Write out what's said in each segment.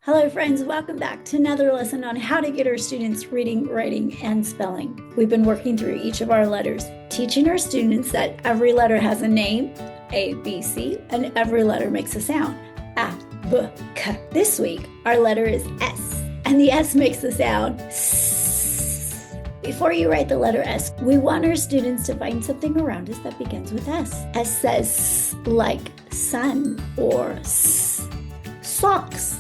Hello friends, welcome back to another lesson on how to get our students reading, writing, and spelling. We've been working through each of our letters, teaching our students that every letter has a name, A, B, C, and every letter makes a sound, A, B, K. This week, our letter is S, and the S makes the sound S. Before you write the letter S, we want our students to find something around us that begins with S. S says like sun or socks.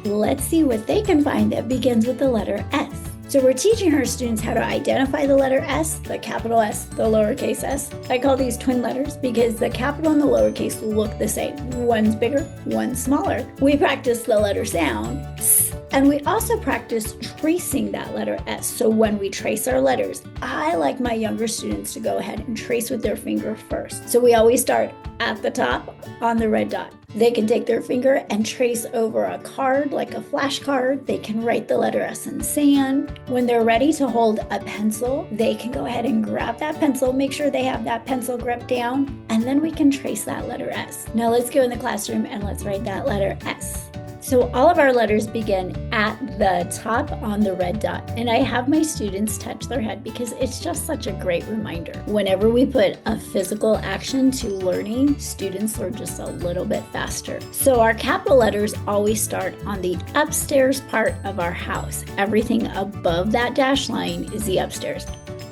Let's see what they can find that begins with the letter S. So we're teaching our students how to identify the letter S, the capital S, the lowercase s. I call these twin letters because the capital and the lowercase look the same. One's bigger, one's smaller. We practice the letter sound, S, and we also practice tracing that letter S. So when we trace our letters, I like my younger students to go ahead and trace with their finger first. So we always start at the top on the red dot. They can take their finger and trace over a card, like a flashcard. They can write the letter S in sand. When they're ready to hold a pencil, they can go ahead and grab that pencil, make sure they have that pencil grip down, and then we can trace that letter S. Now let's go in the classroom and let's write that letter S. So all of our letters begin at the top on the red dot, and I have my students touch their head because it's just such a great reminder. Whenever we put a physical action to learning, students learn just a little bit faster. So our capital letters always start on the upstairs part of our house. Everything above that dash line is the upstairs.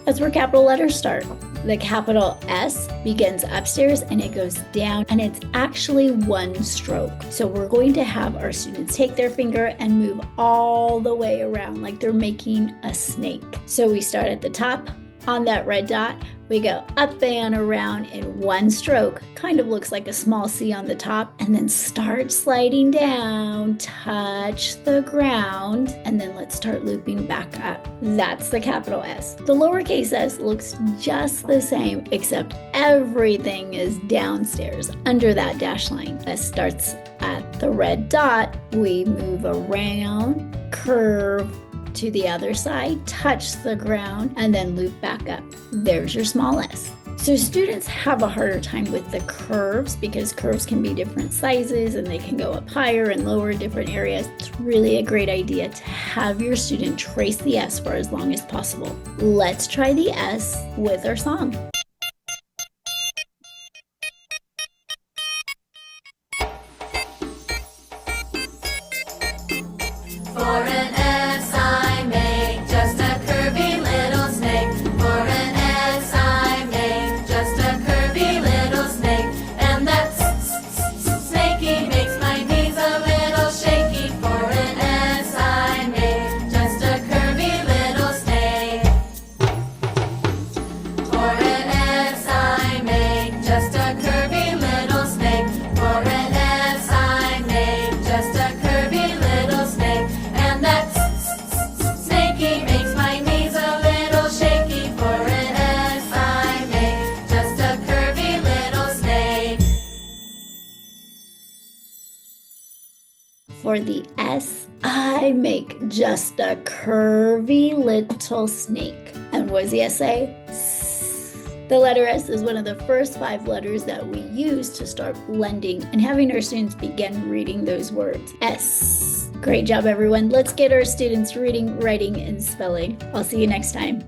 That's where capital letters start. The capital S begins upstairs and it goes down, and it's actually one stroke. So we're going to have our students take their finger and move all the way around like they're making a snake. So we start at the top on that red dot. We go up and around in one stroke, kind of looks like a small C on the top, and then start sliding down, touch the ground, and then let's start looping back up. That's the capital S. The lowercase s looks just the same, except everything is downstairs under that dash line. S starts at the red dot. We move around, curve to the other side, touch the ground, and then loop back up. There's your small s. So students have a harder time with the curves because curves can be different sizes and they can go up higher and lower in different areas. It's really a great idea to have your student trace the S for as long as possible. Let's try the S with our song. For an S I make just a curvy little snake. For an S I make just a curvy little snake. And that snaky makes my knees a little shaky. For an S I make just a curvy little snake. For an S I make just a curvy little snake. For an S I make just a curvy little snake. And that snaky makes my knees a little shaky. For an S I make just a curvy little snake. For the S, I make just a curvy little snake. And what does the S say? S. The letter S is one of the first 5 letters that we use to start blending and having our students begin reading those words. S. Great job, everyone. Let's get our students reading, writing, and spelling. I'll see you next time.